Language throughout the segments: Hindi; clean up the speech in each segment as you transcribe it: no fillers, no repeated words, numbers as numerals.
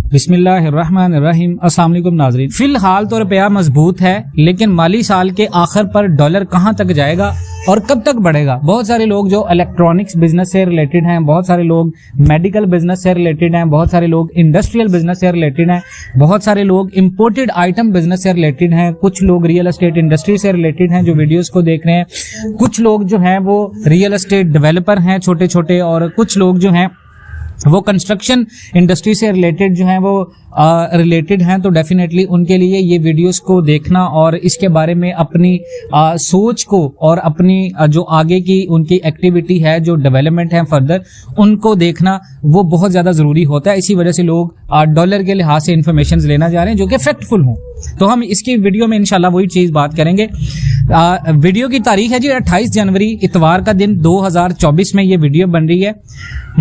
बिस्मिल्लाहिर्रहमानिर्रहीम। अस्सलाम वालेकुम नाज़रीन। फिलहाल तो रुपया मजबूत है, लेकिन माली साल के आखिर पर डॉलर कहां तक जाएगा और कब तक बढ़ेगा। बहुत सारे लोग जो इलेक्ट्रॉनिक्स बिजनेस से रिलेटेड हैं, बहुत सारे लोग मेडिकल बिजनेस से रिलेटेड हैं, बहुत सारे लोग इंडस्ट्रियल बिजनेस से रिलेटेड हैं, बहुत सारे लोग इंपोर्टेड आइटम बिजनेस से रिलेटेड हैं, कुछ लोग रियल एस्टेट इंडस्ट्री से रिलेटेड हैं जो वीडियोस को देख रहे हैं, कुछ लोग जो हैं वो रियल एस्टेट डेवलपर हैं छोटे छोटे, और कुछ लोग जो हैं वो कंस्ट्रक्शन इंडस्ट्री से रिलेटेड जो हैं वो रिलेटेड हैं। तो डेफिनेटली उनके लिए ये वीडियोस को देखना और इसके बारे में अपनी सोच को और अपनी जो आगे की उनकी एक्टिविटी है, जो डेवलपमेंट है फर्दर, उनको देखना वो बहुत ज्यादा जरूरी होता है। इसी वजह से लोग डॉलर के लिहाज से इंफॉर्मेशन लेना जा रहे हैं जो कि फैक्टफुल हों। तो हम इसकी वीडियो में इंशाल्लाह वही चीज बात करेंगे। वीडियो की तारीख है जी 28 जनवरी इतवार का दिन 2024 में ये वीडियो बन रही है।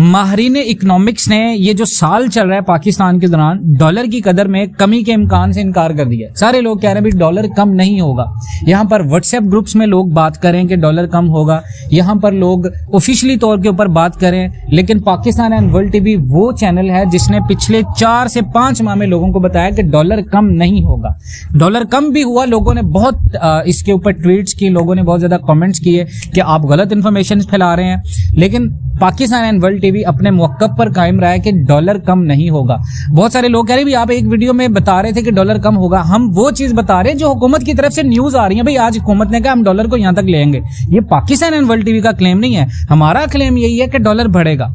माहिरीन इकोनॉमिक्स ने ये जो साल चल रहा है पाकिस्तान के दौरान, डॉलर की कदर में कमी के इम्कान से इनकार कर दिया। सारे लोग कह रहे हैं भाई डॉलर कम नहीं होगा। यहाँ पर व्हाट्सएप ग्रुप्स में लोग बात करें कि डॉलर कम होगा, यहाँ पर लोग ऑफिशियली तौर के ऊपर बात करें, लेकिन पाकिस्तान एंड वर्ल्ड टीवी वो चैनल है जिसने पिछले 4 से 5 माह में लोगों को बताया कि डॉलर कम नहीं होगा। डॉलर कम भी हुआ, लोगों ने बहुत इसके ऊपर ट्वीट्स की, लोगों ने बहुत ज्यादा कमेंट्स किए कि आप गलत इन्फॉर्मेशन फैला रहे हैं, लेकिन पाकिस्तान एंड वर्ल्ड टीवी अपने मौक़िफ़ पर कायम रहा है कि डॉलर कम नहीं होगा। बहुत सारे लोग कह रहे हैं भाई आप एक वीडियो में बता रहे थे कि डॉलर कम होगा, हम वो चीज बता रहे हैं जो हुकूमत की तरफ से न्यूज आ रही है। भाई आज हुकूमत ने कहा हम डॉलर को यहां तक लेंगे, ये पाकिस्तान एंड वर्ल्ड टीवी का क्लेम नहीं है, हमारा क्लेम यही है कि डॉलर बढ़ेगा।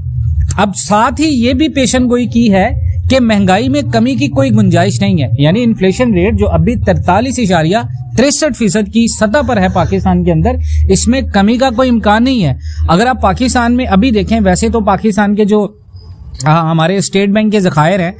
अब साथ ही ये भी पेशन गोई की है कि महंगाई में कमी की कोई गुंजाइश नहीं है, यानी इन्फ्लेशन रेट जो अभी 43.63% की सतह पर है पाकिस्तान के अंदर, इसमें कमी का कोई इम्कान नहीं है। अगर आप पाकिस्तान में अभी देखें, वैसे तो पाकिस्तान के जो हमारे स्टेट बैंक के ज़खायर हैं,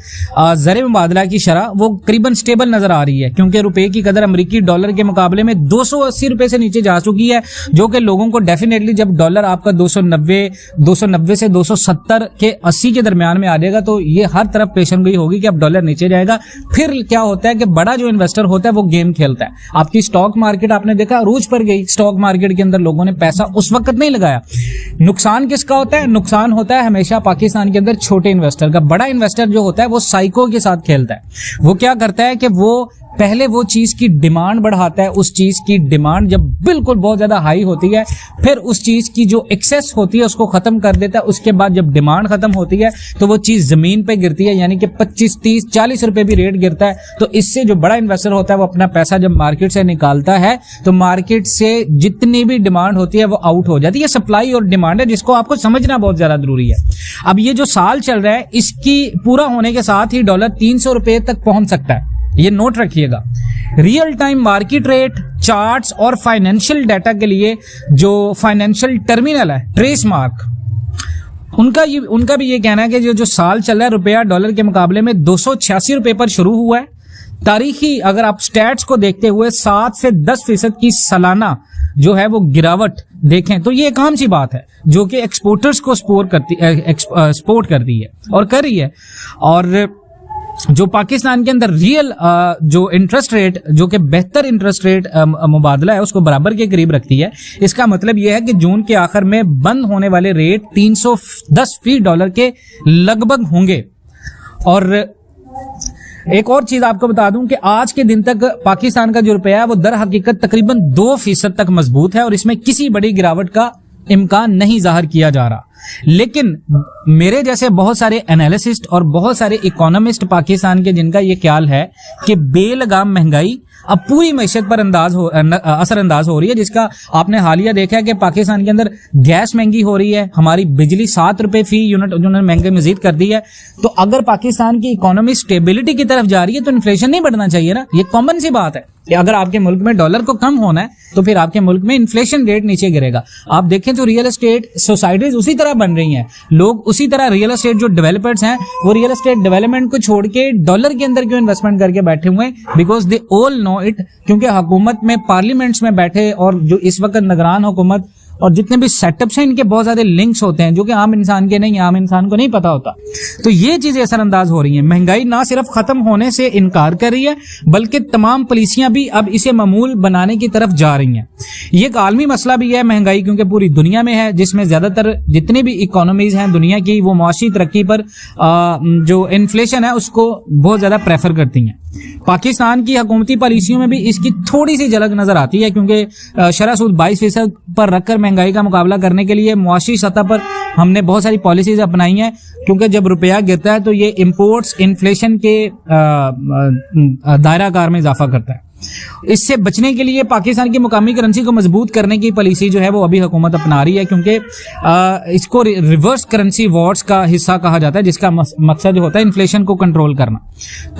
ज़र मुबादला की शरह वो करीबन स्टेबल नजर आ रही है, क्योंकि रुपए की कदर अमेरिकी डॉलर के मुकाबले में 280 रुपए से नीचे जा चुकी है, जो कि लोगों को डेफिनेटली जब डॉलर आपका 290 से 270 के 80 के दरमियान में आ जाएगा तो ये हर तरफ पेशन गोई होगी कि अब डॉलर नीचे जाएगा। फिर क्या होता है कि बड़ा जो इन्वेस्टर होता है वो गेम खेलता है। आपकी स्टॉक मार्केट आपने देखा अरूज पर गई, स्टॉक मार्केट के अंदर लोगों ने पैसा उस वक्त नहीं लगाया। नुकसान किसका होता है? नुकसान होता है हमेशा पाकिस्तान के अंदर छोटे इन्वेस्टर का। बड़ा इन्वेस्टर जो होता है वो साइको के साथ खेलता है। वो क्या करता है कि वो पहले वो चीज की डिमांड बढ़ाता है, उस चीज की डिमांड जब बिल्कुल बहुत ज्यादा हाई होती है, फिर उस चीज की जो एक्सेस होती है उसको खत्म कर देता है। उसके बाद जब डिमांड खत्म होती है तो वो चीज जमीन पे गिरती है, यानी कि 25, 30, 40 रुपए भी रेट गिरता है। तो इससे जो बड़ा इन्वेस्टर होता है वो अपना पैसा जब मार्केट से निकालता है तो मार्केट से जितनी भी डिमांड होती है वो आउट हो जाती है। सप्लाई और डिमांड है जिसको आपको समझना बहुत ज्यादा जरूरी है। अब ये जो साल चल रहा है इसकी पूरा होने के साथ ही डॉलर 300 रुपए तक पहुंच सकता है, ये नोट रखिएगा। Real time market rate, charts और फाइनेंशियल डाटा के लिए जो फाइनेंशियल टर्मिनल है ट्रेस मार्क, उनका भी ये कहना है कि जो साल चल रहा है रुपया डॉलर के मुकाबले में 286 रुपए पर शुरू हुआ है। तारीखी अगर आप स्टैट्स को देखते हुए 7 से 10% की सालाना जो है वो गिरावट देखें तो ये एक आम सी बात है जो कि एक्सपोर्टर्स को सपोर्ट करती है और कर रही है। और जो पाकिस्तान के अंदर रियल जो इंटरेस्ट रेट, जो कि बेहतर इंटरेस्ट रेट मुबादला है, उसको बराबर के करीब रखती है। इसका मतलब यह है कि जून के आखिर में बंद होने वाले रेट 310 डॉलर के लगभग होंगे। और एक और चीज आपको बता दूं कि आज के दिन तक पाकिस्तान का जो रुपया है वो दर हकीकत तकरीबन 2% तक मजबूत है और इसमें किसी बड़ी गिरावट का इम्कान नहीं जाहिर किया जा रहा। लेकिन मेरे जैसे बहुत सारे एनालिसिस्ट और बहुत सारे इकोनॉमिस्ट पाकिस्तान के, जिनका ये ख्याल है कि बेलगाम महंगाई अब पूरी मैशत पर असरअंदाज हो रही है, जिसका आपने हालिया देखा है कि पाकिस्तान के अंदर गैस महंगी हो रही है, हमारी बिजली 7 रुपए फी यूनिट उन्होंने महंगे मजीद कर दी है। तो अगर पाकिस्तान की इकोनॉमी स्टेबिलिटी की तरफ जा रही है तो इन्फ्लेशन नहीं बढ़ना चाहिए ना, ये कॉमन सी बात है कि अगर आपके मुल्क में डॉलर को कम होना है तो फिर आपके मुल्क में इन्फ्लेशन रेट नीचे गिरेगा। आप देखें तो रियल एस्टेट सोसाइटीज उसी तरह बन रही हैं, लोग उसी तरह रियल एस्टेट जो डेवलपर्स हैं वो रियल एस्टेट डेवलपमेंट को छोड़ के डॉलर के अंदर क्यों इन्वेस्टमेंट करके बैठे हुए हैं? Because they all know it, क्योंकि हुकूमत में पार्लियामेंट्स में बैठे और जो इस वक्त निगरान हुकूमत और जितने भी सेटअप्स हैं इनके बहुत ज्यादा लिंक्स होते हैं जो कि आम इंसान के नहीं, आम इंसान को नहीं पता होता। तो ये चीजें असरअंदाज हो रही हैं। महंगाई ना सिर्फ खत्म होने से इनकार कर रही है बल्कि तमाम पॉलिसियां भी अब इसे मामूल बनाने की तरफ जा रही हैं। ये एक आलमी मसला भी है महंगाई, क्योंकि पूरी दुनिया में है, जिसमें ज्यादातर जितने भी इकोनॉमीज हैं दुनिया की वो मुआशी तरक्की पर जो इन्फ्लेशन है उसको बहुत ज्यादा प्रेफर करती हैं। पाकिस्तान की हुकूमती पॉलिसियों में भी इसकी थोड़ी सी झलक नजर आती है, क्योंकि शरह सूद 22% पर रखकर महंगाई का मुकाबला करने के लिए मुआशी सतह पर हमने बहुत सारी पॉलिसीज अपनाई हैं, क्योंकि जब रुपया गिरता है तो ये इंपोर्ट्स इन्फ्लेशन के दायराकार में इजाफा करता है। इससे बचने के लिए पाकिस्तान की मुकामी करेंसी को मजबूत करने की पॉलिसी जो है वो अभी हुकूमत अपना रही है, क्योंकि इसको रिवर्स करेंसी वॉर्स का हिस्सा कहा जाता है, जिसका मकसद होता है इन्फ्लेशन को कंट्रोल करना।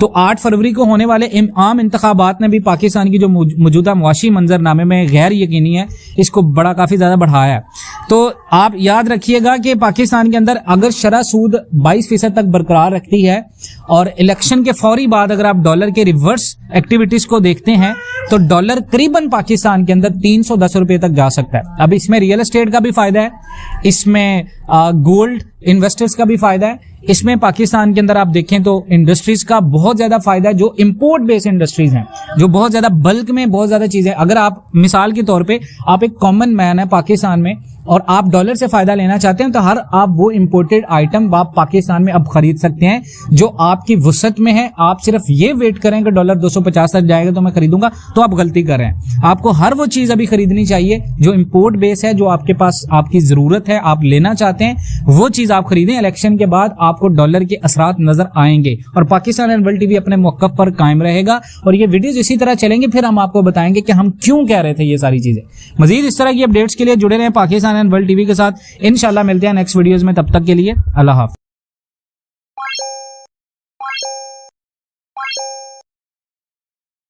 तो 8 फरवरी को होने वाले आम इंतखाबात ने भी पाकिस्तान की जो मौजूदा मुआशी मंजरनामे में गैर यकीनी है इसको बड़ा काफी ज्यादा बढ़ाया है। तो आप याद रखिएगा कि पाकिस्तान के अंदर अगर शरह सूद 22% तक बरकरार रखती है और इलेक्शन के फौरी बाद अगर आप डॉलर के रिवर्स एक्टिविटीज को देखते हैं तो डॉलर करीबन पाकिस्तान के अंदर 310 रुपए तक जा सकता है। अब इसमें रियल एस्टेट का भी फायदा है, इसमें गोल्ड इन्वेस्टर्स का भी फायदा है, इसमें पाकिस्तान के अंदर आप देखें तो इंडस्ट्रीज का बहुत ज्यादा फायदा है, जो इंपोर्ट बेस्ड इंडस्ट्रीज हैं, जो बहुत ज्यादा बल्क में बहुत ज्यादा चीजें। अगर आप मिसाल के तौर पे आप एक कॉमन मैन है पाकिस्तान में और आप डॉलर से फायदा लेना चाहते हैं तो हर आप वो इंपोर्टेड आइटम आप पाकिस्तान में अब खरीद सकते हैं जो आपकी वसअत में है। आप सिर्फ ये वेट करें कि डॉलर 250 तक जाएगा तो मैं खरीदूंगा, तो आप गलती कर रहे हैं। आपको हर वो चीज अभी खरीदनी चाहिए जो इंपोर्ट बेस है, जो आपके पास आपकी जरूरत है, आप लेना चाहते हैं, वो चीज आप खरीदें। इलेक्शन के बाद आपको डॉलर के असरात नजर आएंगे और पाकिस्तान एंड वर्ल्ड टीवी अपने मौकफ पर कायम रहेगा और ये वीडियोस इसी तरह चलेंगे, फिर हम आपको बताएंगे कि हम क्यों कह रहे थे ये सारी चीजें। मजीद इस तरह की अपडेट्स के लिए जुड़े रहें पाकिस्तान एंड वर्ल्ड टीवी के साथ। इंशाल्लाह मिलते हैं नेक्स्ट वीडियोस में, तब तक के लिए अल्लाह हाफ़िज़।